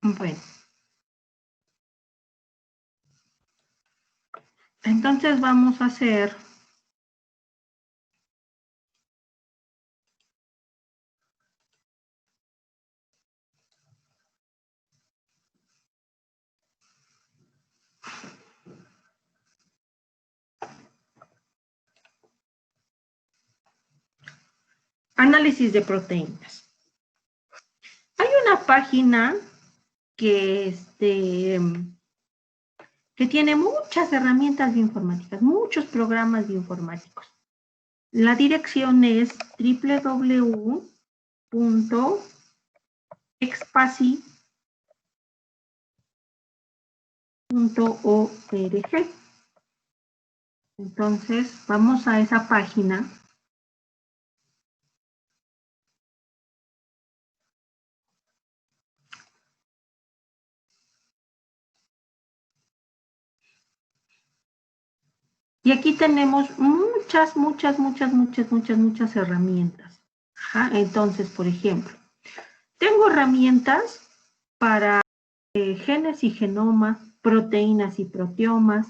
Bueno. Entonces vamos a hacer análisis de proteínas. Hay una página que, que tiene muchas herramientas bioinformáticas, muchos programas bioinformáticos. La dirección es www.expasi.org. Entonces, vamos a esa página. Y aquí tenemos muchas herramientas. Ajá. Entonces, por ejemplo, tengo herramientas para genes y genoma, proteínas y proteomas,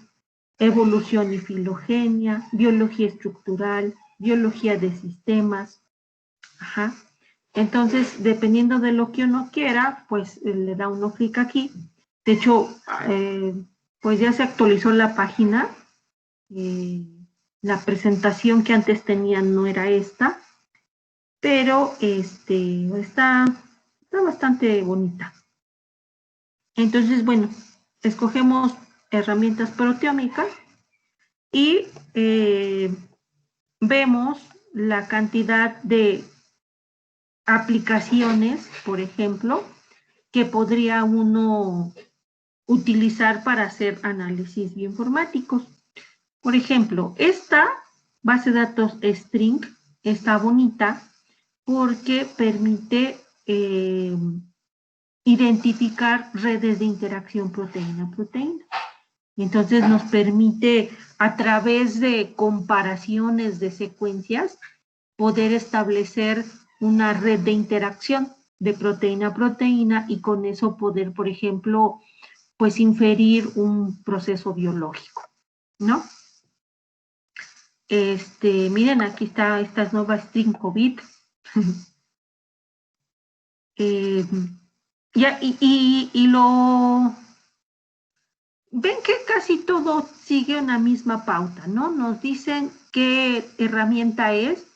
evolución y filogenia, biología estructural, biología de sistemas. Ajá. Entonces, dependiendo de lo que uno quiera, pues le da uno clic aquí. De hecho, pues ya se actualizó la página. La presentación que antes tenían no era esta, pero está bastante bonita. Entonces, bueno, escogemos herramientas proteómicas y vemos la cantidad de aplicaciones, por ejemplo, que podría uno utilizar para hacer análisis bioinformáticos. Por ejemplo, esta base de datos string está bonita porque permite identificar redes de interacción proteína-proteína. Entonces nos permite, a través de comparaciones de secuencias, poder establecer una red de interacción de proteína a proteína y con eso poder, por ejemplo, pues inferir un proceso biológico, ¿no? Miren, aquí está esta nueva string COVID. Y lo ven que casi todo sigue una misma pauta, ¿no? Nos dicen qué herramienta es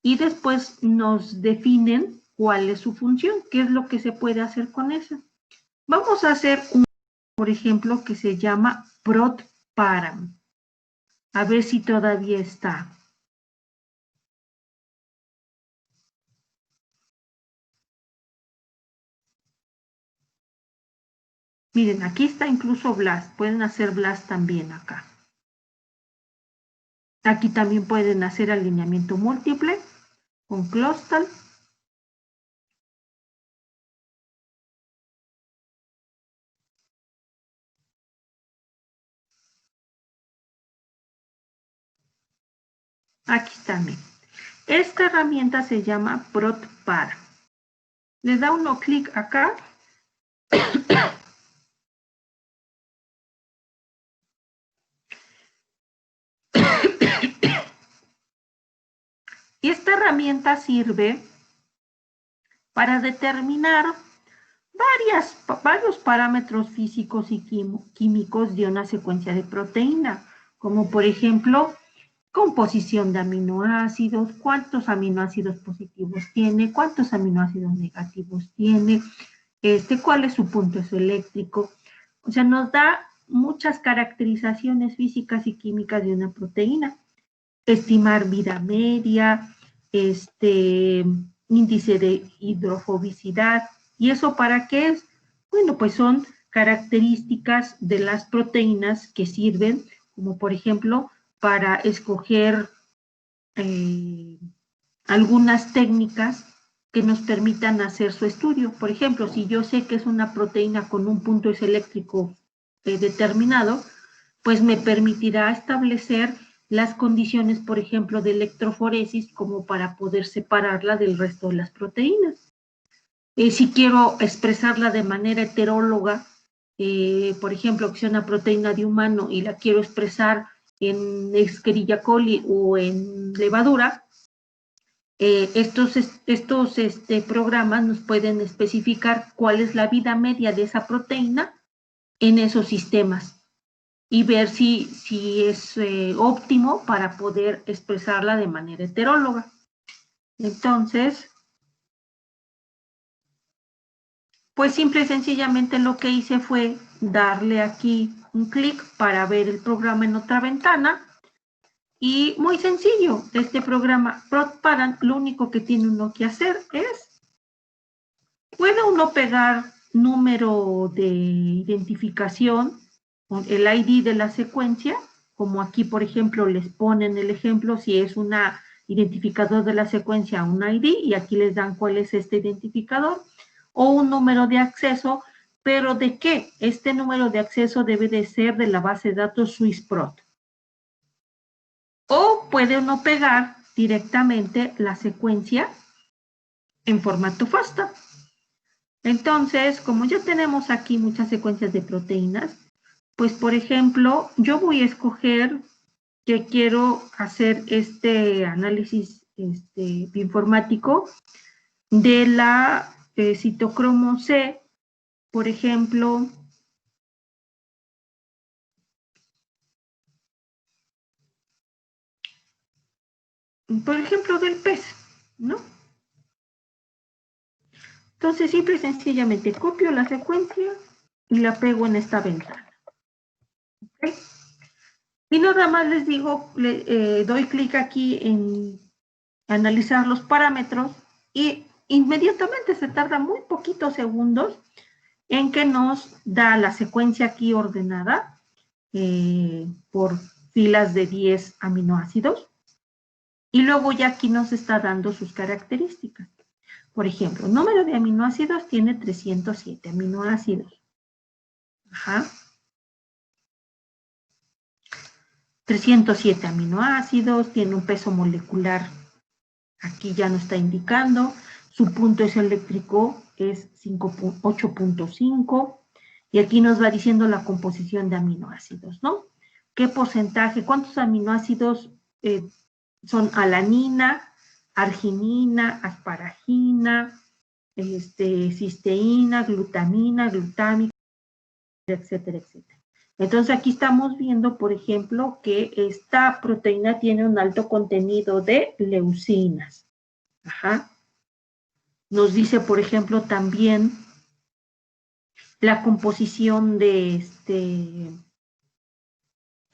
y después nos definen cuál es su función, qué es lo que se puede hacer con eso. Vamos a hacer un, por ejemplo, que se llama protparam. A ver si todavía está. Miren, aquí está incluso BLAST. Pueden hacer BLAST también acá. Aquí también pueden hacer alineamiento múltiple con Clostal. Aquí también. Esta herramienta se llama protparam. Le da uno clic acá. Y esta herramienta sirve para determinar varios parámetros físicos y químicos de una secuencia de proteína, como por ejemplo, composición de aminoácidos, cuántos aminoácidos positivos tiene, cuántos aminoácidos negativos tiene, cuál es su punto eléctrico. O sea, nos da muchas caracterizaciones físicas y químicas de una proteína. Estimar vida media, índice de hidrofobicidad. ¿Y eso para qué es? Bueno, pues son características de las proteínas que sirven, como por ejemplo, para escoger algunas técnicas que nos permitan hacer su estudio. Por ejemplo, si yo sé que es una proteína con un punto eléctrico determinado, pues me permitirá establecer las condiciones, por ejemplo, de electroforesis como para poder separarla del resto de las proteínas. Si quiero expresarla de manera heteróloga, por ejemplo, que sea una proteína de humano y la quiero expresar en Escherichia coli o en levadura, estos programas nos pueden especificar cuál es la vida media de esa proteína en esos sistemas y ver si es óptimo para poder expresarla de manera heteróloga. Entonces, pues simple y sencillamente lo que hice fue darle aquí un clic para ver el programa en otra ventana. Y muy sencillo, este programa ProtParent, lo único que tiene uno que hacer es, puede uno pegar número de identificación, el ID de la secuencia, como aquí, por ejemplo, les ponen el ejemplo, si es un identificador de la secuencia, un ID, y aquí les dan cuál es este identificador, o un número de acceso, pero ¿de qué? Este número de acceso debe de ser de la base de datos SwissProt. O puede uno pegar directamente la secuencia en formato FASTA. Entonces, como ya tenemos aquí muchas secuencias de proteínas, pues por ejemplo, yo voy a escoger que quiero hacer este análisis bioinformático de la citocromo C, por ejemplo, del pez, ¿no? Entonces, simple y sencillamente copio la secuencia y la pego en esta ventana. ¿Okay? Y nada más les digo, doy clic aquí en analizar los parámetros y inmediatamente se tarda muy poquitos segundos en que nos da la secuencia aquí ordenada por filas de 10 aminoácidos y luego ya aquí nos está dando sus características. Por ejemplo, el número de aminoácidos tiene 307 aminoácidos. Ajá. 307 aminoácidos, tiene un peso molecular, aquí ya nos está indicando, su punto eléctrico es 8.5 y aquí nos va diciendo la composición de aminoácidos, ¿no? ¿Qué porcentaje, cuántos aminoácidos son alanina, arginina, asparagina, cisteína, glutamina, glutámica, etcétera, etcétera? Entonces aquí estamos viendo, por ejemplo, que esta proteína tiene un alto contenido de leucinas. Ajá. Nos dice, por ejemplo, también la composición de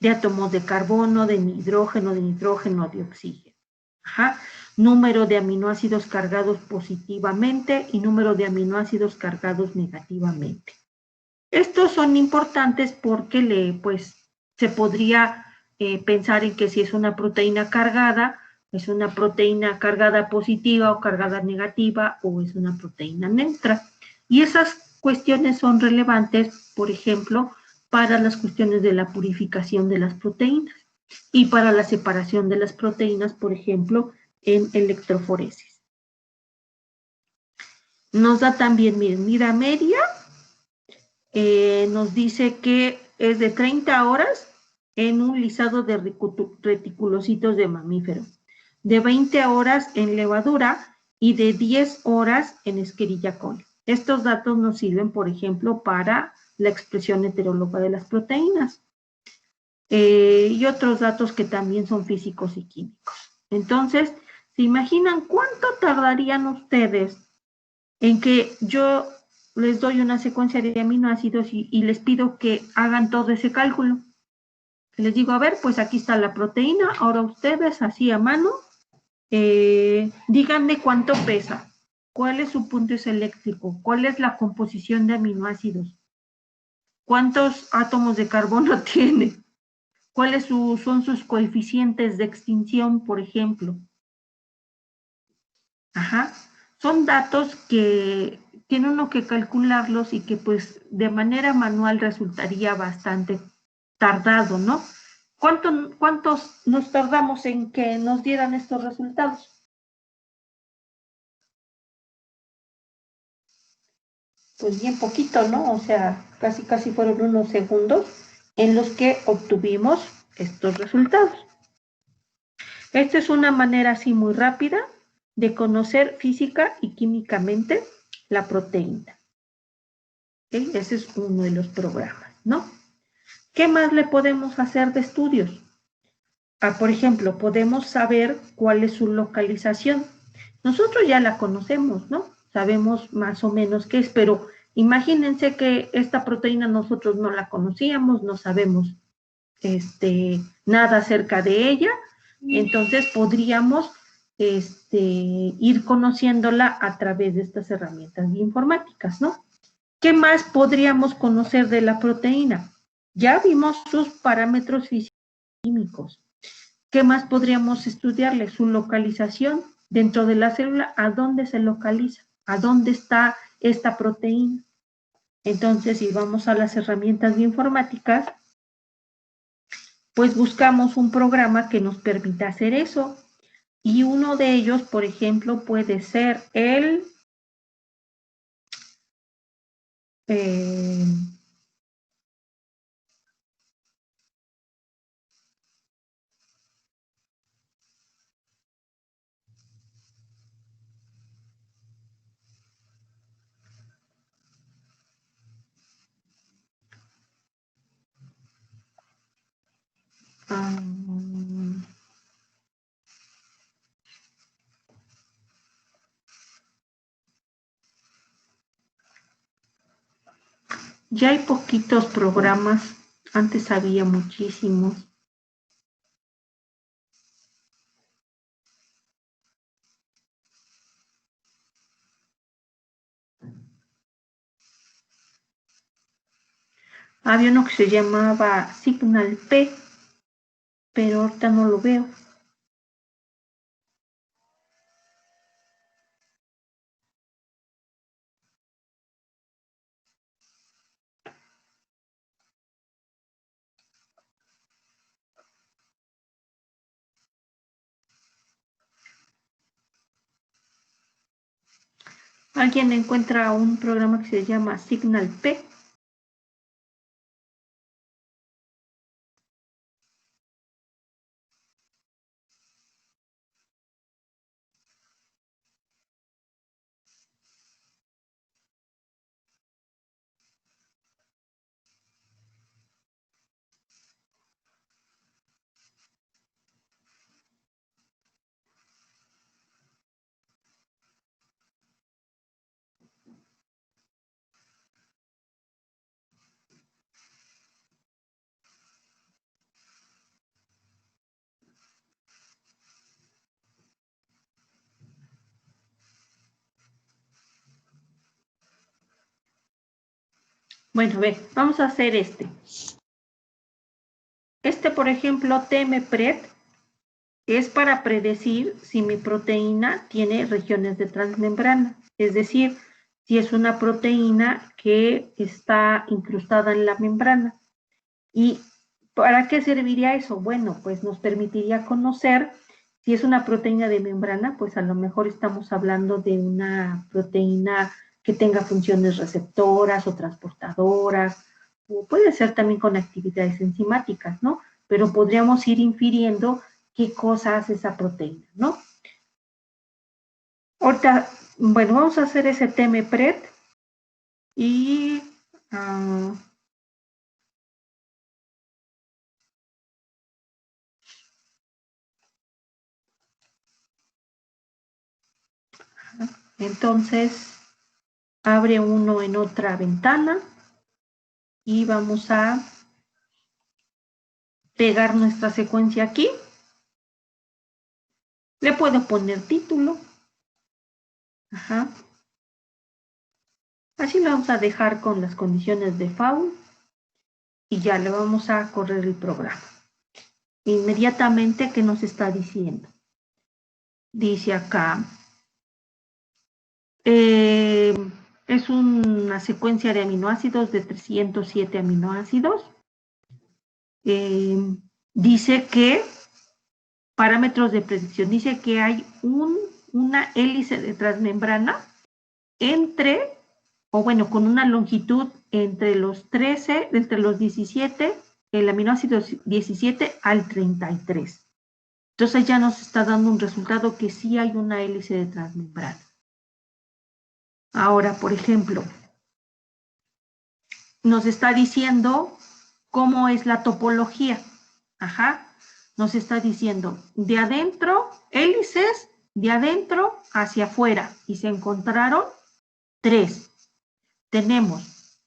átomos de carbono, de nitrógeno, de oxígeno. Ajá. Número de aminoácidos cargados positivamente y número de aminoácidos cargados negativamente. Estos son importantes porque se podría pensar en que si es una proteína cargada, es una proteína cargada positiva o cargada negativa o es una proteína neutra. Y esas cuestiones son relevantes, por ejemplo, para las cuestiones de la purificación de las proteínas y para la separación de las proteínas, por ejemplo, en electroforesis. Nos da también, miren, vida media, nos dice que es de 30 horas en un lisado de reticulocitos de mamífero, de 20 horas en levadura y de 10 horas en Escherichia coli. Estos datos nos sirven, por ejemplo, para la expresión heteróloga de las proteínas y otros datos que también son físicos y químicos. Entonces, ¿se imaginan cuánto tardarían ustedes en que yo les doy una secuencia de aminoácidos y les pido que hagan todo ese cálculo? Les digo, a ver, pues aquí está la proteína, ahora ustedes así a mano, díganme cuánto pesa, cuál es su punto eléctrico, cuál es la composición de aminoácidos, cuántos átomos de carbono tiene, cuáles son sus coeficientes de extinción, por ejemplo. Ajá. Son datos que tiene uno que calcularlos y que pues de manera manual resultaría bastante tardado, ¿no? ¿Cuántos nos tardamos en que nos dieran estos resultados? pues bien poquito, ¿no? O sea, casi fueron unos segundos en los que obtuvimos estos resultados. Esta es una manera así muy rápida de conocer física y químicamente la proteína. ¿Okay? Ese es uno de los programas, ¿no? ¿Qué más le podemos hacer de estudios? Por ejemplo, podemos saber cuál es su localización. Nosotros ya la conocemos, ¿no? Sabemos más o menos qué es, pero imagínense que esta proteína nosotros no la conocíamos, no sabemos nada acerca de ella, entonces podríamos ir conociéndola a través de estas herramientas informáticas, ¿no? ¿Qué más podríamos conocer de la proteína? Ya vimos sus parámetros físico-químicos. ¿Qué más podríamos estudiarle? Su localización dentro de la célula, ¿a dónde se localiza? ¿A dónde está esta proteína? Entonces, si vamos a las herramientas bioinformáticas, pues buscamos un programa que nos permita hacer eso. Y uno de ellos, por ejemplo, puede ser el ya hay poquitos programas, antes había muchísimos. Había uno que se llamaba Signal P, pero ahorita no lo veo. ¿Alguien encuentra un programa que se llama Signal P? Bueno, ve, vamos a hacer este. Por ejemplo, TMPRED, es para predecir si mi proteína tiene regiones de transmembrana, es decir, si es una proteína que está incrustada en la membrana. ¿Y para qué serviría eso? Bueno, pues nos permitiría conocer si es una proteína de membrana, pues a lo mejor estamos hablando de una proteína que tenga funciones receptoras o transportadoras, o puede ser también con actividades enzimáticas, ¿no? Pero podríamos ir infiriendo qué cosa hace esa proteína, ¿no? Ahorita, bueno, vamos a hacer ese TMPRED y entonces abre uno en otra ventana y vamos a pegar nuestra secuencia aquí. Le puedo poner título. Ajá. Así lo vamos a dejar con las condiciones de FAU y ya le vamos a correr el programa. Inmediatamente, ¿qué nos está diciendo? Dice acá, es una secuencia de aminoácidos de 307 aminoácidos. Dice que parámetros de predicción, dice que hay una hélice de transmembrana entre o bueno, con una longitud entre los 13, entre los 17, el aminoácido 17 al 33. Entonces ya nos está dando un resultado que sí hay una hélice de transmembrana. Ahora, por ejemplo, nos está diciendo cómo es la topología. Ajá. Nos está diciendo de adentro, hélices de adentro hacia afuera. Y se encontraron 3. Tenemos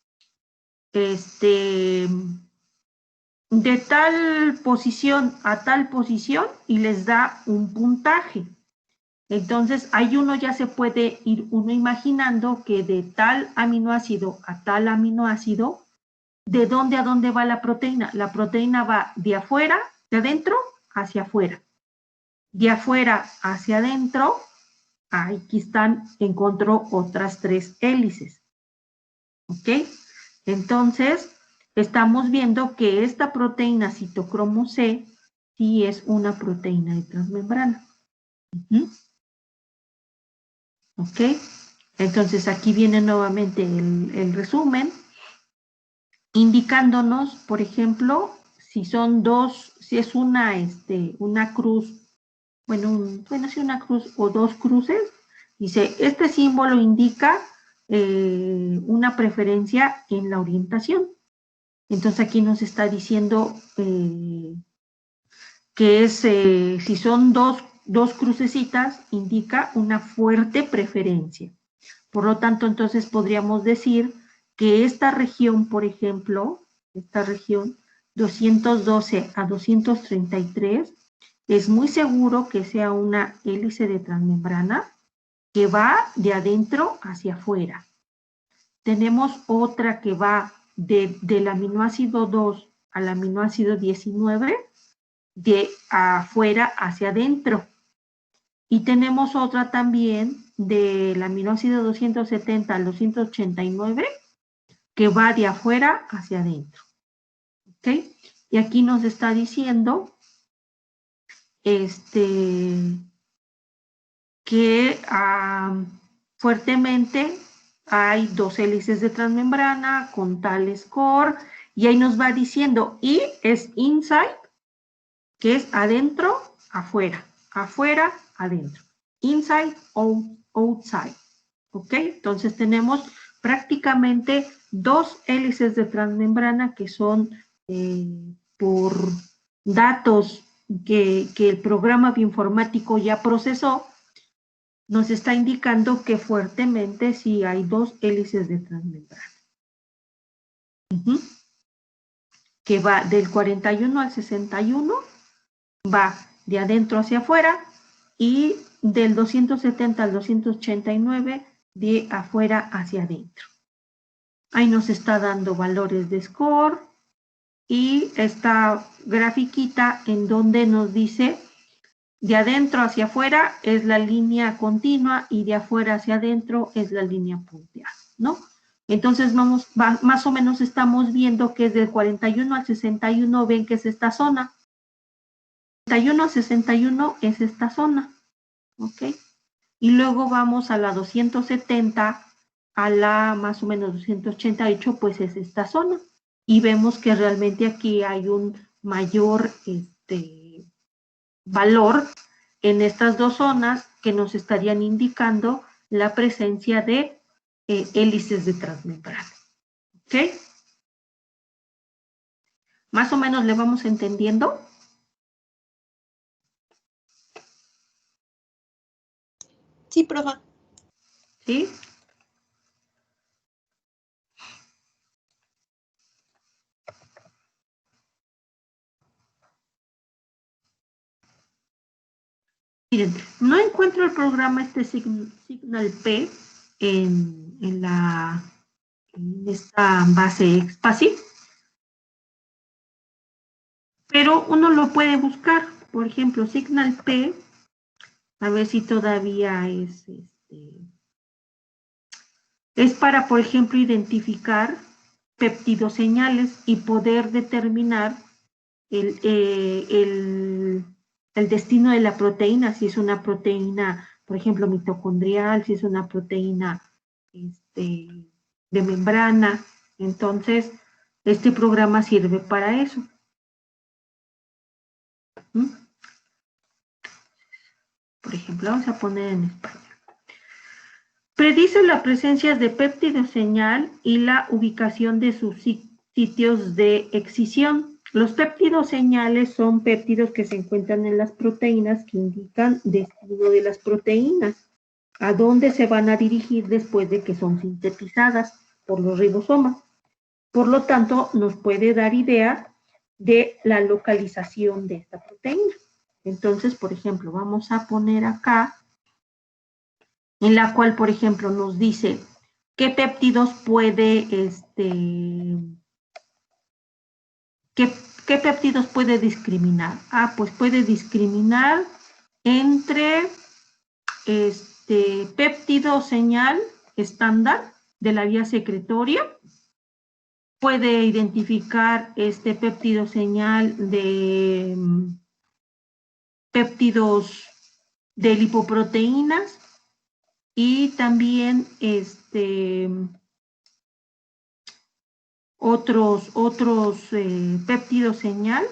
de tal posición a tal posición y les da un puntaje. Entonces, ahí uno ya se puede ir uno imaginando que de tal aminoácido a tal aminoácido, ¿de dónde a dónde va la proteína? La proteína va de afuera, de adentro hacia afuera. De afuera hacia adentro, aquí están, encontró otras 3 hélices. ¿Ok? Entonces, estamos viendo que esta proteína citocromo C sí es una proteína de transmembrana. ¿Ok? Entonces, aquí viene nuevamente el resumen, indicándonos, por ejemplo, si son dos, si es una cruz, sí, una cruz o 2 cruces, dice, este símbolo indica una preferencia en la orientación. Entonces aquí nos está diciendo que es, si son dos crucecitas, indica una fuerte preferencia. Por lo tanto, entonces podríamos decir que esta región, por ejemplo, esta región 212 a 233, es muy seguro que sea una hélice de transmembrana que va de adentro hacia afuera. Tenemos otra que va del aminoácido 2 al aminoácido 19, de afuera hacia adentro. Y tenemos otra también del aminoácido 270 al 289, que va de afuera hacia adentro. ¿Ok? Y aquí nos está diciendo que fuertemente hay 2 hélices de transmembrana con tal score, y ahí nos va diciendo, y es inside, que es adentro, afuera, afuera, adentro, inside, outside. ¿Ok? Entonces tenemos prácticamente 2 hélices de transmembrana que son por datos que el programa bioinformático ya procesó, nos está indicando que fuertemente sí hay 2 hélices de transmembrana. Que va del 41 al 61, va de adentro hacia afuera, y del 270 al 289, de afuera hacia adentro. Ahí nos está dando valores de score y esta grafiquita en donde nos dice de adentro hacia afuera es la línea continua y de afuera hacia adentro es la línea punteada, ¿no? Entonces más o menos estamos viendo que es del 41 al 61, ven que es esta zona. 41 al 61 es esta zona, ¿ok? Y luego vamos a la 270, a la más o menos 288, pues es esta zona. Y vemos que realmente aquí hay un mayor valor en estas 2 zonas que nos estarían indicando la presencia de hélices de transmembrana. ¿Ok? ¿Más o menos le vamos entendiendo? Sí, profa. ¿Sí? Miren, no encuentro el programa Signal P en esta base EXPASI, pero uno lo puede buscar. Por ejemplo, Signal P, a ver si todavía es para, por ejemplo, identificar peptidoseñales y poder determinar el destino de la proteína, si es una proteína, por ejemplo, mitocondrial, si es una proteína de membrana. Entonces, este programa sirve para eso. Por ejemplo, vamos a poner en español. Predice la presencia de péptido señal y la ubicación de sus sitios de excisión. Los péptidos señales son péptidos que se encuentran en las proteínas que indican destino de las proteínas, a dónde se van a dirigir después de que son sintetizadas por los ribosomas. Por lo tanto, nos puede dar idea de la localización de esta proteína. Entonces, por ejemplo, vamos a poner acá, en la cual, por ejemplo, nos dice qué péptidos puede, ¿qué péptidos puede discriminar? Pues puede discriminar entre péptido señal estándar de la vía secretoria, puede identificar este péptido señal de péptidos de lipoproteínas y también otros péptidos señal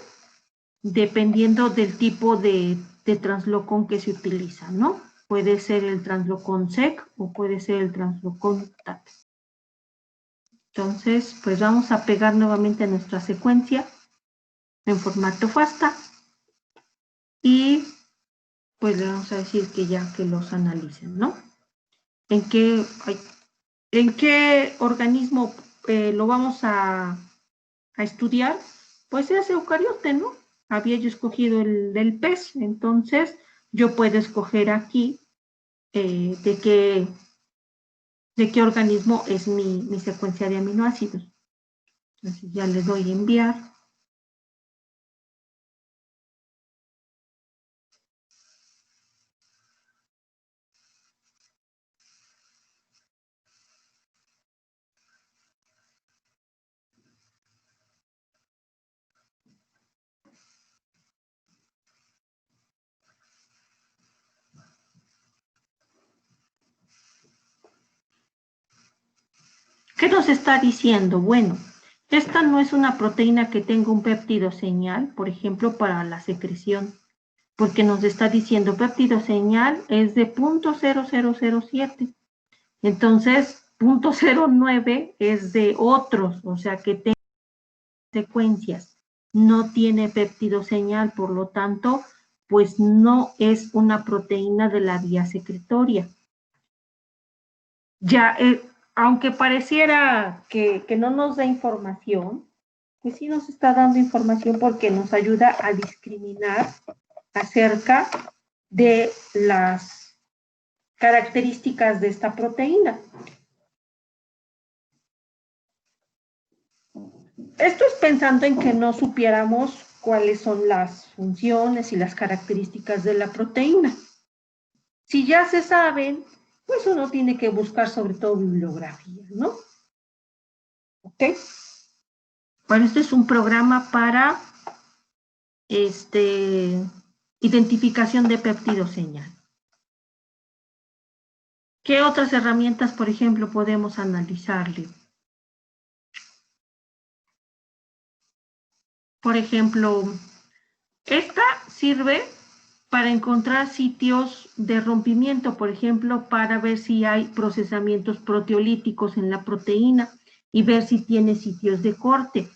dependiendo del tipo de translocón que se utiliza, ¿no? Puede ser el translocón SEC o puede ser el translocón TAT. Entonces, pues vamos a pegar nuevamente nuestra secuencia en formato FASTA y pues le vamos a decir que ya que los analicen, ¿no? ¿En qué organismo lo vamos a estudiar? Pues es eucariote, ¿no? Había yo escogido el del pez, entonces yo puedo escoger aquí de qué organismo es mi secuencia de aminoácidos. Entonces ya le doy enviar. ¿Qué nos está diciendo? Bueno, esta no es una proteína que tenga un péptido señal, por ejemplo, para la secreción, porque nos está diciendo péptido señal es de 0.0007. Entonces, 0.09 es de otros, o sea que tiene secuencias. No tiene péptido señal, por lo tanto, pues no es una proteína de la vía secretoria. Ya, aunque pareciera que no nos da información, pues sí nos está dando información porque nos ayuda a discriminar acerca de las características de esta proteína. Esto es pensando en que no supiéramos cuáles son las funciones y las características de la proteína. Si ya se saben, pues uno tiene que buscar sobre todo bibliografía, ¿no? ¿Ok? Bueno, este es un programa para identificación de péptido señal. ¿Qué otras herramientas, por ejemplo, podemos analizarle? Por ejemplo, esta sirve para encontrar sitios de rompimiento, por ejemplo, para ver si hay procesamientos proteolíticos en la proteína y ver si tiene sitios de corte.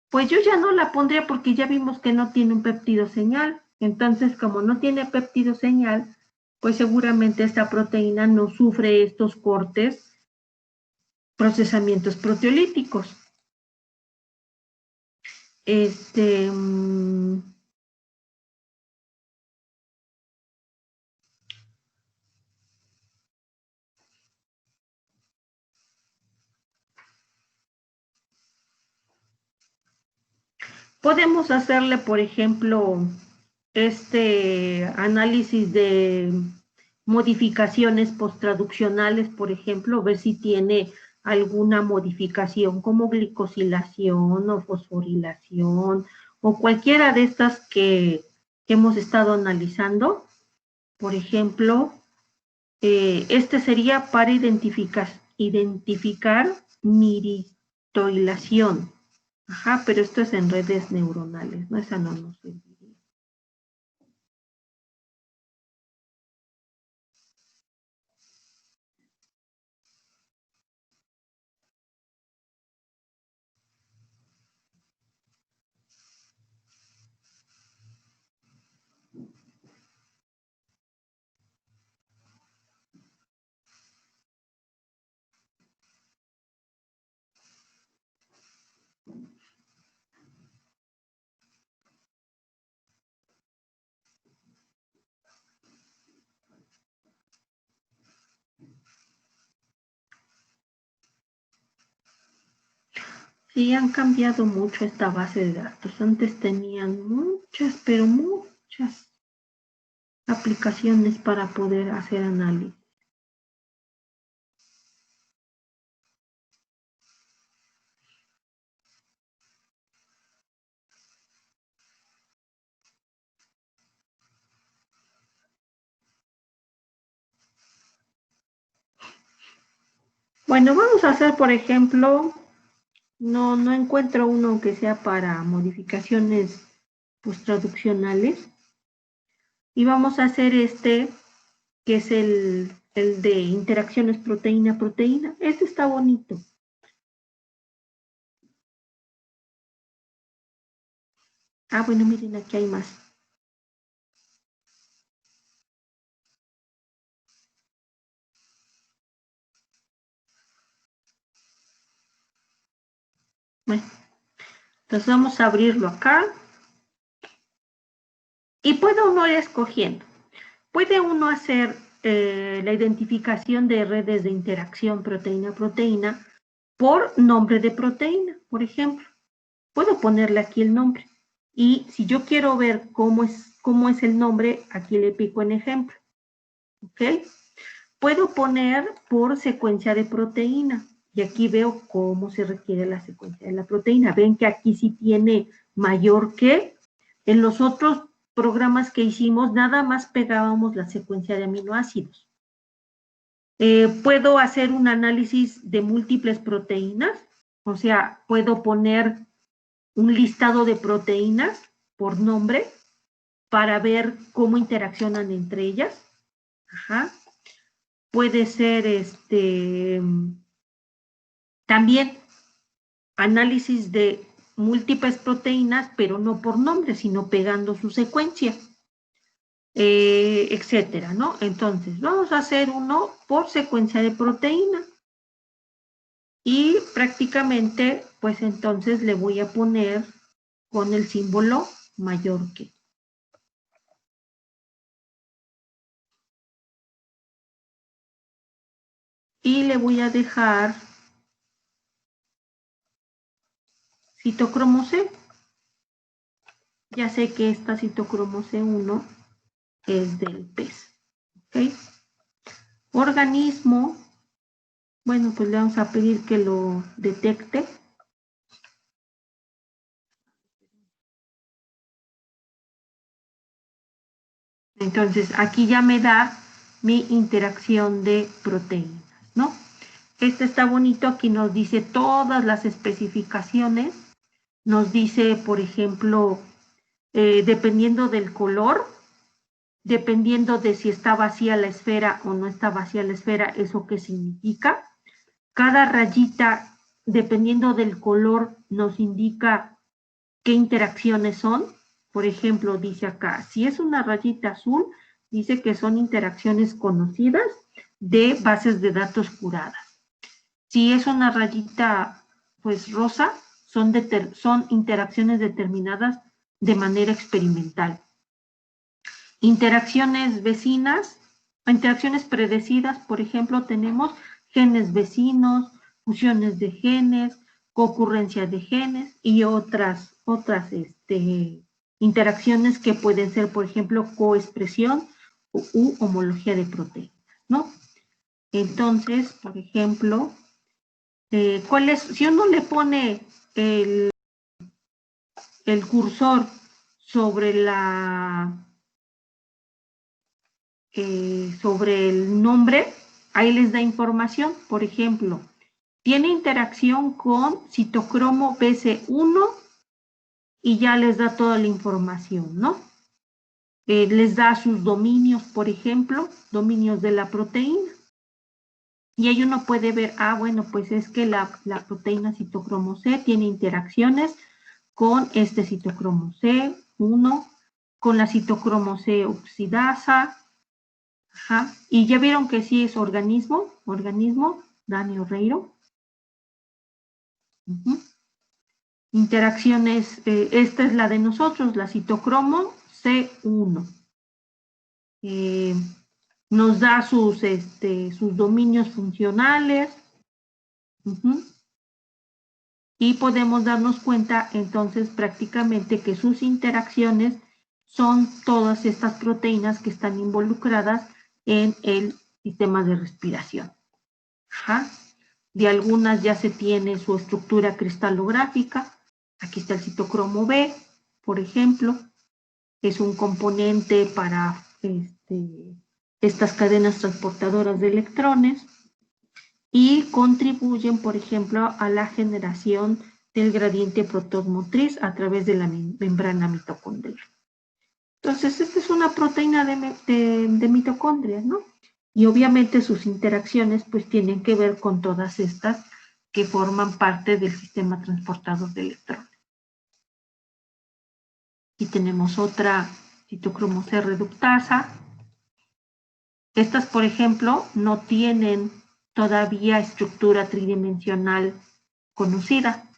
Pues yo ya no la pondría porque ya vimos que no tiene un péptido señal. Entonces, como no tiene péptido señal, pues seguramente esta proteína no sufre estos cortes, procesamientos proteolíticos. Podemos hacerle, por ejemplo, análisis de modificaciones posttraduccionales, por ejemplo, ver si tiene alguna modificación como glicosilación o fosforilación o cualquiera de estas que hemos estado analizando. Por ejemplo, sería para identificar miritoilación. Ajá, pero esto es en redes neuronales, ¿no? Esa no nos serviría. Sí, han cambiado mucho esta base de datos. Antes tenían muchas, pero muchas aplicaciones para poder hacer análisis. Bueno, vamos a hacer, por ejemplo, no encuentro uno que sea para modificaciones pues traduccionales. Y vamos a hacer este, que es el de interacciones proteína-proteína. Este está bonito. Ah, bueno, miren, aquí hay más. Bueno, entonces vamos a abrirlo acá. Y puede uno ir escogiendo. Puede uno hacer la identificación de redes de interacción proteína-proteína por nombre de proteína, por ejemplo. Puedo ponerle aquí el nombre. Y si yo quiero ver cómo es el nombre, aquí le pico en ejemplo. ¿Ok? Puedo poner por secuencia de proteína. Y aquí veo cómo se requiere la secuencia de la proteína. Ven que aquí sí tiene mayor que. En los otros programas que hicimos, nada más pegábamos la secuencia de aminoácidos. Puedo hacer un análisis de múltiples proteínas. O sea, puedo poner un listado de proteínas por nombre para ver cómo interaccionan entre ellas. Ajá. Puede ser también análisis de múltiples proteínas, pero no por nombre, sino pegando su secuencia, etcétera, ¿no? Entonces, vamos a hacer uno por secuencia de proteína. Y prácticamente, pues entonces le voy a poner con el símbolo mayor que. Y le voy a dejar citocromo C. Ya sé que esta citocromo C1 es del pez. ¿Ok? Organismo. Bueno, pues le vamos a pedir que lo detecte. Entonces, aquí ya me da mi interacción de proteínas, ¿no? Este está bonito, aquí nos dice todas las especificaciones. Nos dice, por ejemplo, dependiendo del color, dependiendo de si está vacía la esfera o no está vacía la esfera, ¿eso qué significa? Cada rayita, dependiendo del color, nos indica qué interacciones son. Por ejemplo, dice acá, si es una rayita azul, dice que son interacciones conocidas de bases de datos curadas. Si es una rayita, pues rosa, son interacciones determinadas de manera experimental. Interacciones vecinas, interacciones predecidas, por ejemplo, tenemos genes vecinos, fusiones de genes, concurrencia de genes y otras interacciones que pueden ser, por ejemplo, coexpresión u homología de proteínas, ¿no? Entonces, por ejemplo, si uno le pone el cursor sobre sobre el nombre, ahí les da información. Por ejemplo, tiene interacción con citocromo BC1 y ya les da toda la información, ¿no? Les da sus dominios, por ejemplo, dominios de la proteína. Y ahí uno puede ver, bueno, pues es que la proteína citocromo C tiene interacciones con este citocromo C1, con la citocromo C oxidasa. Ajá. Y ya vieron que sí es organismo, Dani Oreiro. Interacciones, esta es la de nosotros, la citocromo C1. Nos da sus dominios funcionales. Y podemos darnos cuenta entonces prácticamente que sus interacciones son todas estas proteínas que están involucradas en el sistema de respiración. Ajá. De algunas ya se tiene su estructura cristalográfica. Aquí está el citocromo B, por ejemplo. Es un componente para estas cadenas transportadoras de electrones y contribuyen, por ejemplo, a la generación del gradiente protomotriz a través de la membrana mitocondrial. Entonces, esta es una proteína de mitocondrias, ¿no? Y obviamente sus interacciones pues tienen que ver con todas estas que forman parte del sistema transportador de electrones. Y tenemos otra citocromo C reductasa. Estas, por ejemplo, no tienen todavía estructura tridimensional conocida.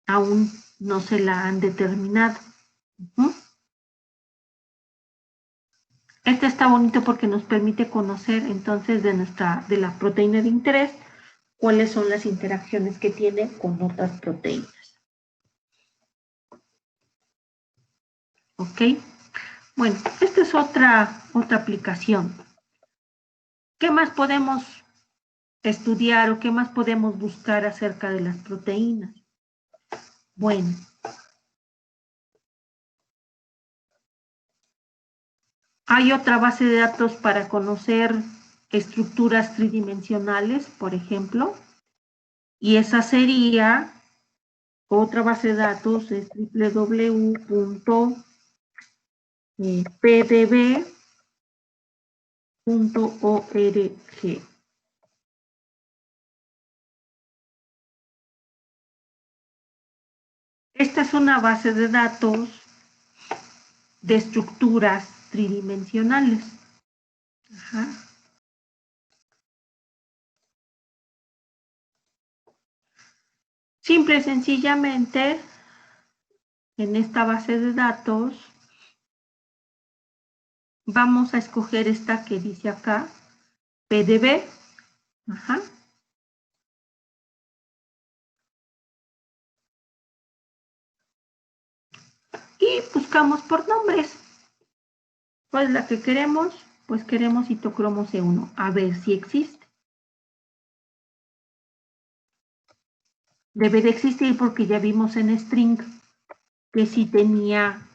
Aún no se la han determinado. Este está bonito porque nos permite conocer entonces de la proteína de interés cuáles son las interacciones que tiene con otras proteínas. ¿Ok? Bueno, esta es otra aplicación. ¿Qué más podemos estudiar o qué más podemos buscar acerca de las proteínas? Bueno, hay otra base de datos para conocer estructuras tridimensionales, por ejemplo, y esa sería otra base de datos, es www.pdb.org. Esta es una base de datos de estructuras tridimensionales. Ajá. Simple y sencillamente, en esta base de datos, vamos a escoger esta que dice acá, PDB. Ajá. Y buscamos por nombres. ¿Cuál es la que queremos? Pues queremos citocromo C1. A ver si existe. Debe de existir porque ya vimos en string que sí tenía,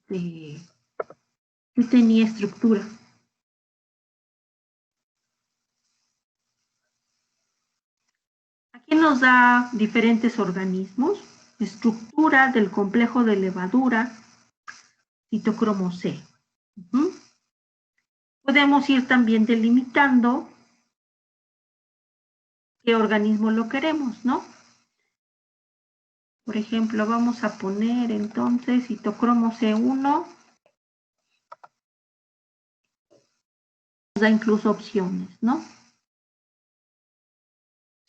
sí tenía estructura. Aquí nos da diferentes organismos, estructura del complejo de levadura, citocromo C. Podemos ir también delimitando qué organismo lo queremos, ¿no? Por ejemplo, vamos a poner entonces citocromo C1. Nos da incluso opciones, ¿no?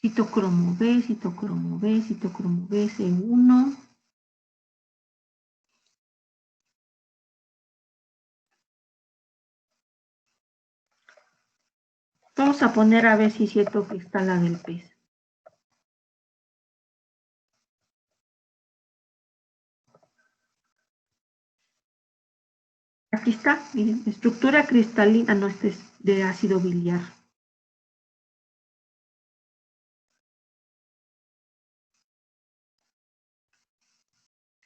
Citocromo B, citocromo B, citocromo B, C1. Vamos a poner a ver si es cierto que está la del pez. Aquí está, miren, estructura cristalina, no, este es de ácido biliar.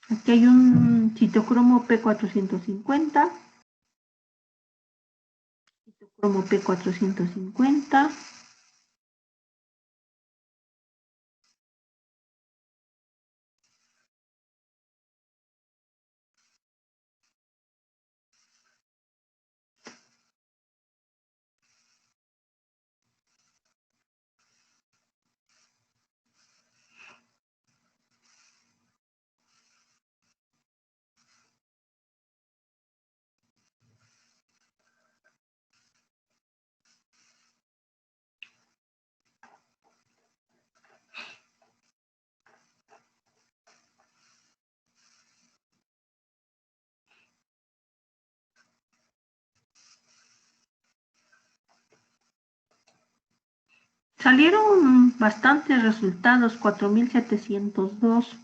Aquí hay un citocromo P450. Citocromo P450. Salieron bastantes resultados, 4.702.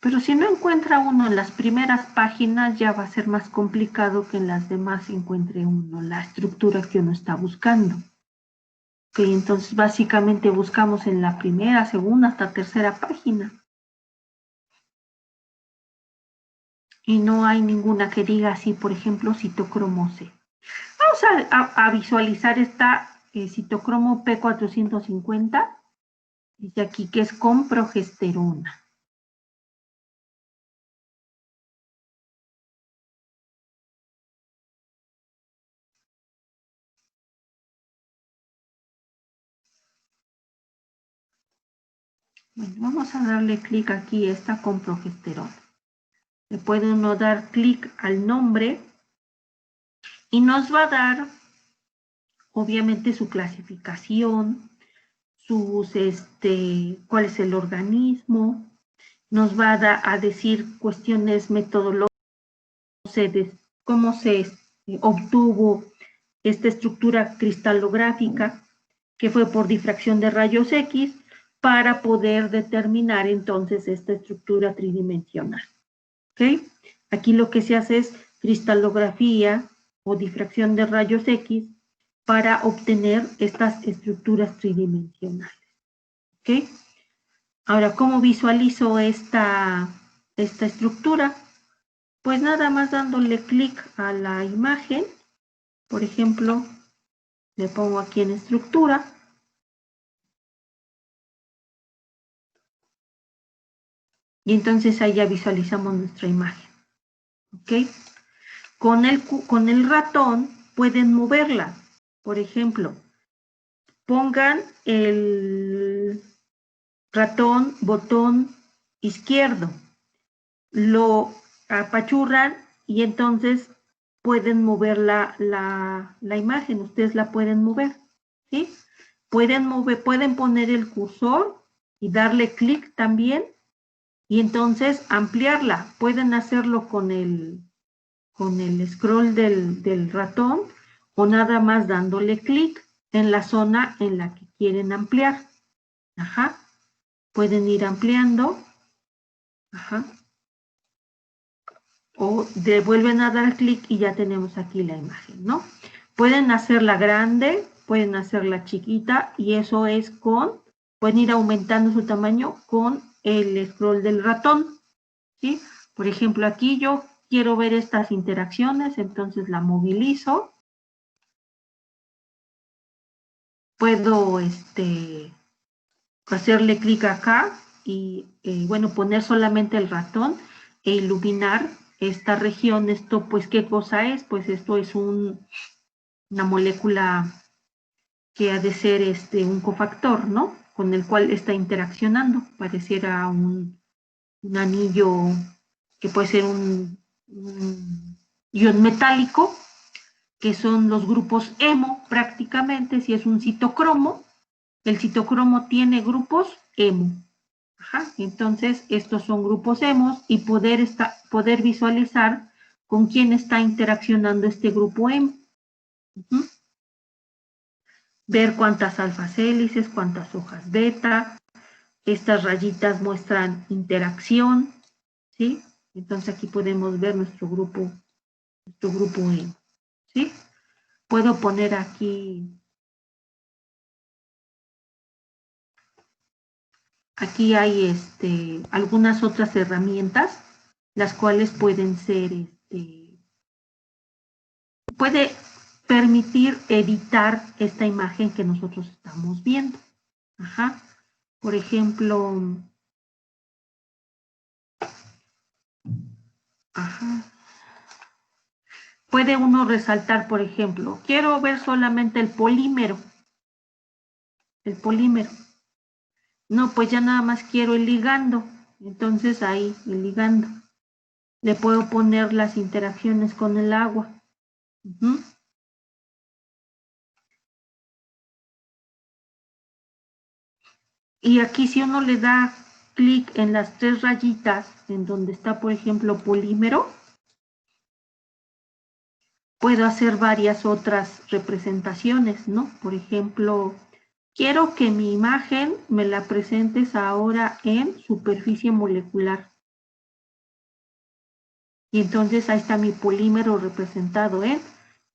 Pero si no encuentra uno en las primeras páginas, ya va a ser más complicado que en las demás encuentre uno la estructura que uno está buscando. Ok, entonces básicamente buscamos en la primera, segunda, hasta tercera página. Y no hay ninguna que diga así, por ejemplo, citocromo C. Vamos a visualizar esta citocromo P450. Dice aquí que es con progesterona. Bueno, vamos a darle clic aquí, esta con progesterona. Le puede uno dar clic al nombre y nos va a dar, obviamente, su clasificación, cuál es el organismo, nos va a decir cuestiones metodológicas, cómo se obtuvo esta estructura cristalográfica, que fue por difracción de rayos X, para poder determinar entonces esta estructura tridimensional. ¿Ok? Aquí lo que se hace es cristalografía o difracción de rayos X para obtener estas estructuras tridimensionales. ¿Ok? Ahora, ¿cómo visualizo esta estructura? Pues nada más dándole clic a la imagen, por ejemplo, le pongo aquí en estructura. Y entonces ahí ya visualizamos nuestra imagen. ¿Ok? Con el ratón pueden moverla. Por ejemplo, pongan el ratón botón izquierdo, lo apachurran y entonces pueden mover la imagen, ustedes la pueden mover, ¿sí? Pueden poner el cursor y darle clic también y entonces ampliarla. Pueden hacerlo con el scroll del ratón o nada más dándole clic en la zona en la que quieren ampliar. Ajá. Pueden ir ampliando. Ajá. O vuelven a dar clic y ya tenemos aquí la imagen, ¿no? Pueden hacerla grande, pueden hacerla chiquita y eso es pueden ir aumentando su tamaño con el scroll del ratón, ¿sí? Por ejemplo, aquí yo quiero ver estas interacciones, entonces la movilizo. Puedo hacerle clic acá y, bueno, poner solamente el ratón e iluminar esta región. Esto, pues, ¿qué cosa es? Pues esto es una molécula que ha de ser un cofactor, ¿no? Con el cual está interaccionando. Pareciera un anillo que puede ser un ion metálico, que son los grupos hemo prácticamente, si es un citocromo. El citocromo tiene grupos hemo. Ajá. Entonces, estos son grupos hemos y poder visualizar con quién está interaccionando este grupo hemo. Ver cuántas alfas hélices, cuántas hojas beta. Estas rayitas muestran interacción, ¿sí? Entonces aquí podemos ver nuestro grupo hemo, ¿sí? Puedo poner aquí hay algunas otras herramientas, las cuales pueden ser, puede permitir editar esta imagen que nosotros estamos viendo. Ajá. Por ejemplo, ajá. Puede uno resaltar, por ejemplo, quiero ver solamente el polímero. El polímero. No, pues ya nada más quiero el ligando. Entonces ahí, el ligando. Le puedo poner las interacciones con el agua. Y aquí si uno le da clic en las tres rayitas, en donde está, por ejemplo, polímero, puedo hacer varias otras representaciones, ¿no? Por ejemplo, quiero que mi imagen me la presentes ahora en superficie molecular. Y entonces ahí está mi polímero representado en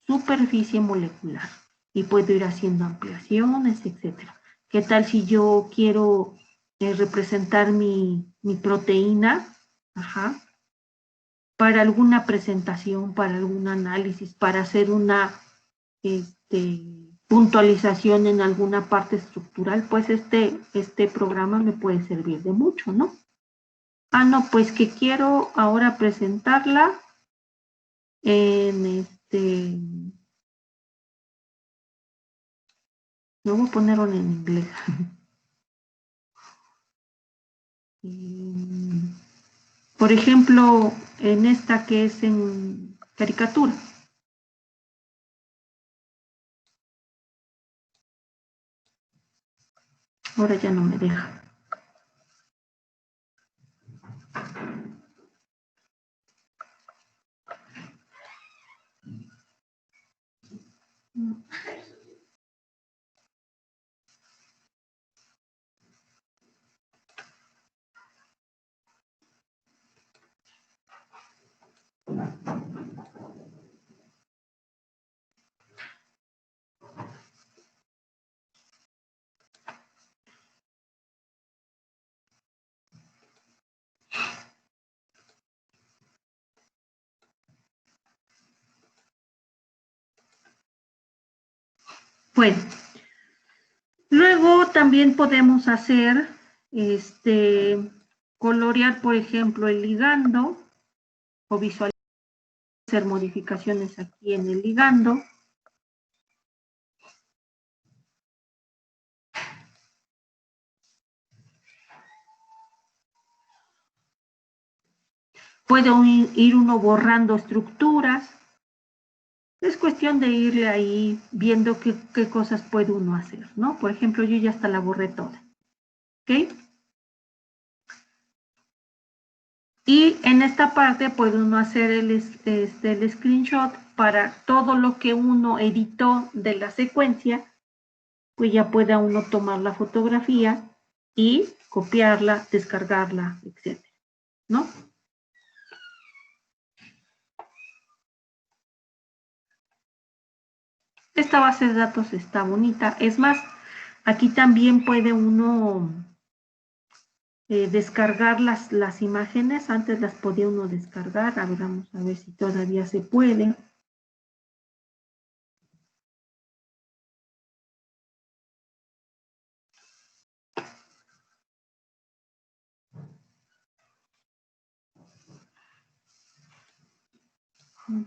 superficie molecular. Y puedo ir haciendo ampliaciones, etcétera. ¿Qué tal si yo quiero representar mi proteína? Ajá. Para alguna presentación, para algún análisis, para hacer una puntualización en alguna parte estructural, pues este programa me puede servir de mucho, ¿no? Ah, no, pues que quiero ahora presentarla en me voy a ponerlo en inglés. Por ejemplo, en esta que es en caricatura. Ahora ya no me deja. Bueno, luego también podemos hacer, colorear, por ejemplo, el ligando o visualizar, hacer modificaciones aquí en el ligando. Puede ir uno borrando estructuras. Es cuestión de irle ahí viendo qué cosas puede uno hacer, ¿no? Por ejemplo, yo ya hasta la borré toda. ¿Ok? Y en esta parte puede uno hacer el screenshot para todo lo que uno editó de la secuencia, pues ya pueda uno tomar la fotografía y copiarla, descargarla, etcétera, ¿no? Esta base de datos está bonita. Es más, aquí también puede uno descargar las imágenes. Antes las podía uno descargar. A ver, vamos a ver si todavía se puede.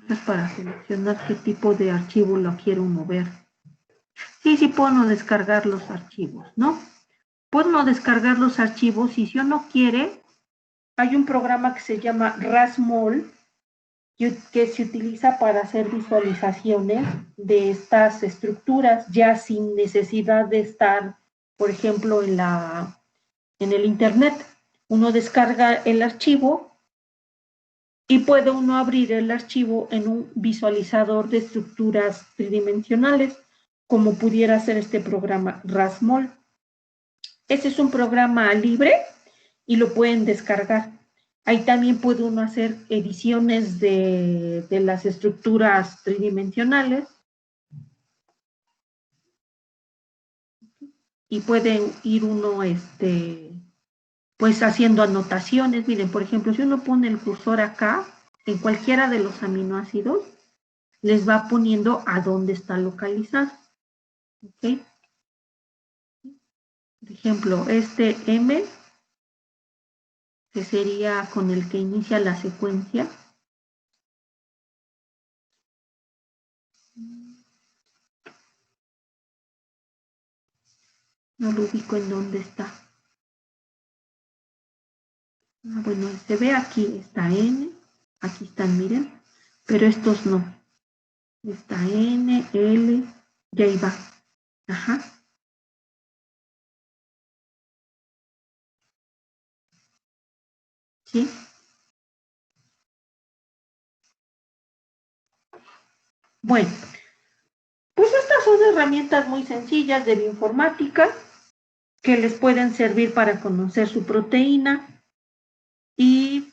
Es para seleccionar qué tipo de archivo lo quiero uno ver. Sí, puedo uno descargar los archivos, ¿no? Puedo uno descargar los archivos y si uno quiere, hay un programa que se llama RASMOL, que se utiliza para hacer visualizaciones de estas estructuras ya sin necesidad de estar, por ejemplo, en el internet. Uno descarga el archivo y puede uno abrir el archivo en un visualizador de estructuras tridimensionales, como pudiera ser este programa RASMOL. Este es un programa libre y lo pueden descargar. Ahí también puede uno hacer ediciones de las estructuras tridimensionales y pueden ir uno, pues haciendo anotaciones. Miren, por ejemplo, si uno pone el cursor acá, en cualquiera de los aminoácidos, les va poniendo a dónde está localizado. ¿Ok? Por ejemplo, este M, que sería con el que inicia la secuencia, no lo ubico en dónde está. Ah, bueno, se ve aquí, está N, aquí están, miren, pero estos no. Está N, L, y ahí va. Ajá. ¿Sí? Bueno, pues estas son herramientas muy sencillas de bioinformática que les pueden servir para conocer su proteína y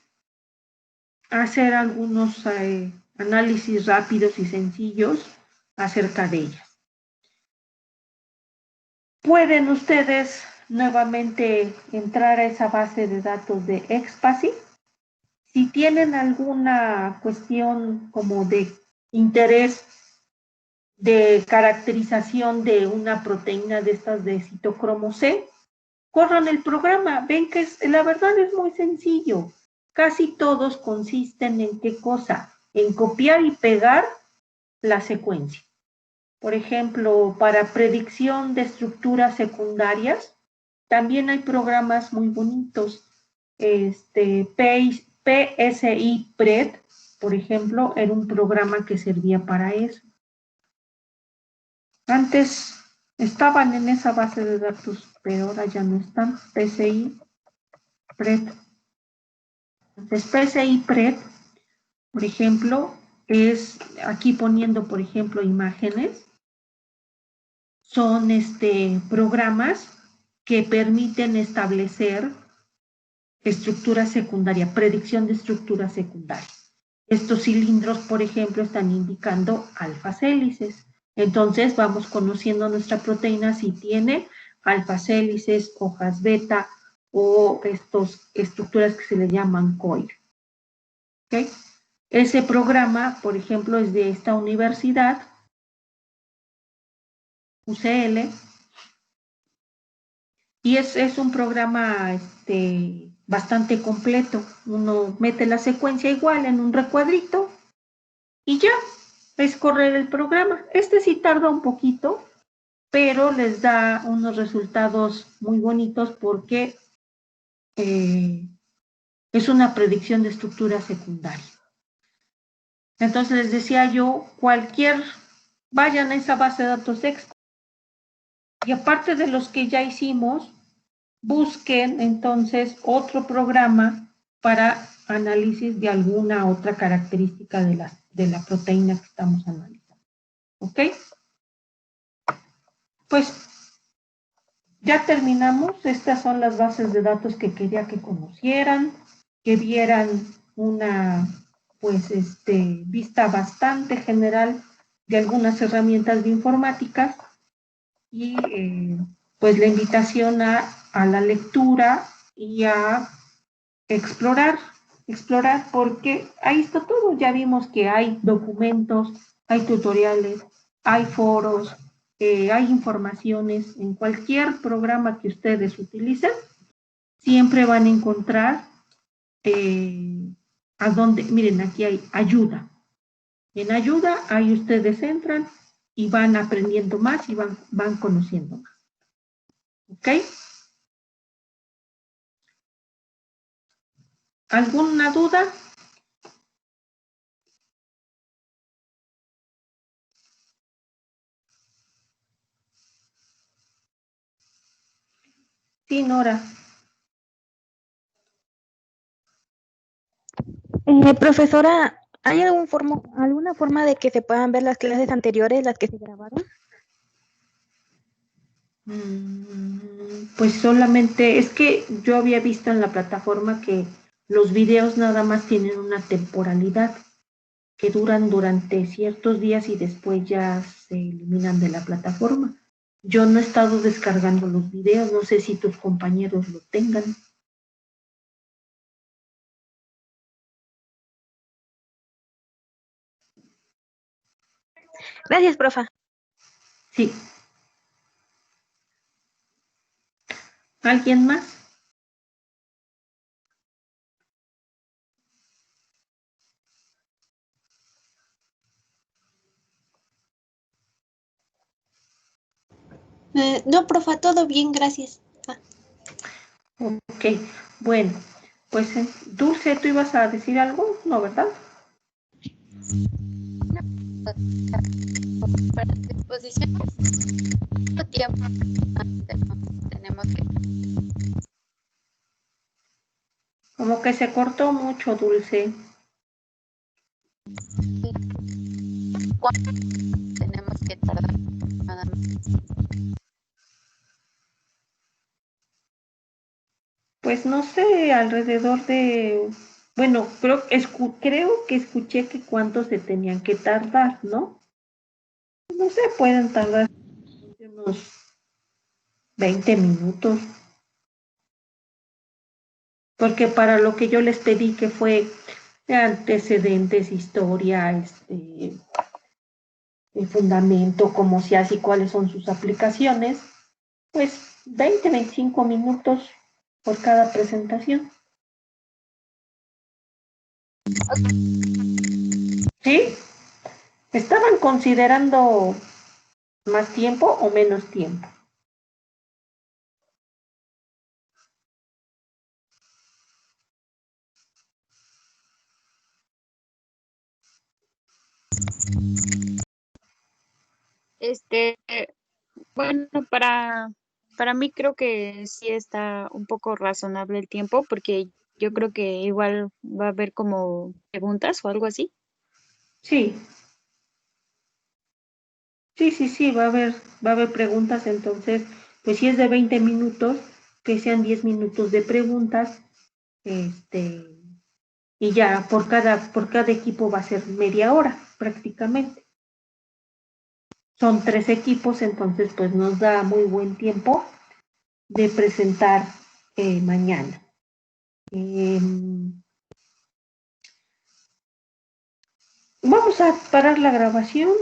hacer algunos análisis rápidos y sencillos acerca de ellas. Pueden ustedes nuevamente entrar a esa base de datos de Expasy. Si tienen alguna cuestión como de interés de caracterización de una proteína de estas de citocromo C, corran el programa. Ven que la verdad es muy sencillo. Casi todos consisten en qué cosa, en copiar y pegar la secuencia. Por ejemplo, para predicción de estructuras secundarias, también hay programas muy bonitos. PSI-PRED, por ejemplo, era un programa que servía para eso. Antes estaban en esa base de datos, pero ahora ya no están. PSI-PRED. Entonces, PSI-PRED, por ejemplo, es aquí poniendo, por ejemplo, imágenes. Son programas que permiten establecer estructura secundaria, predicción de estructura secundaria. Estos cilindros, por ejemplo, están indicando alfas hélices. Entonces, vamos conociendo nuestra proteína si tiene alfas hélices, hojas beta o estas estructuras que se le llaman coil. ¿Okay? Ese programa, por ejemplo, es de esta universidad, UCL, y es un programa bastante completo. Uno mete la secuencia igual en un recuadrito y ya, es correr el programa. Sí tarda un poquito, pero les da unos resultados muy bonitos porque es una predicción de estructura secundaria. Entonces les decía yo, vayan a esa base de datos Excel y aparte de los que ya hicimos, busquen entonces otro programa para análisis de alguna otra característica de la proteína que estamos analizando. ¿Ok? Pues ya terminamos. Estas son las bases de datos que quería que conocieran, que vieran una vista bastante general de algunas herramientas bioinformáticas y pues la invitación a la lectura y a explorar porque ahí está todo. Ya vimos que hay documentos, hay tutoriales, hay foros, hay informaciones en cualquier programa que ustedes utilicen. Siempre van a encontrar a donde, miren, aquí hay ayuda. En ayuda, ahí ustedes entran y van aprendiendo más y van conociendo más. ¿Ok? ¿Alguna duda? Sí, Nora. Profesora, ¿hay alguna forma de que se puedan ver las clases anteriores, las que se grabaron? Pues solamente, es que yo había visto en la plataforma que los videos nada más tienen una temporalidad, que duran durante ciertos días y después ya se eliminan de la plataforma. Yo no he estado descargando los videos, no sé si tus compañeros lo tengan. Gracias, profa. Sí. ¿Alguien más? No, profa, todo bien, gracias. Ok, bueno, pues Dulce, ¿tú ibas a decir algo? No, ¿verdad? Para disposición, tiempo tenemos que... Como que se cortó mucho, Dulce. ¿cuánto tenemos que tardar aproximadamente? Pues no sé, alrededor de, bueno, creo que escuché que cuánto se tenían que tardar, ¿no? No sé, pueden tardar unos 20 minutos, porque para lo que yo les pedí que fue de antecedentes, historia, el fundamento, cómo se hace y cuáles son sus aplicaciones, pues 20, 25 minutos por cada presentación. ¿Sí? ¿Estaban considerando más tiempo o menos tiempo? Este, bueno, para mí creo que sí está un poco razonable el tiempo, porque yo creo que igual va a haber como preguntas o algo así. Sí, sí, va a haber preguntas, entonces, pues si es de 20 minutos, que sean 10 minutos de preguntas, este, y ya por cada equipo va a ser media hora prácticamente. Son 3 equipos, entonces pues nos da muy buen tiempo de presentar mañana. Vamos a parar la grabación.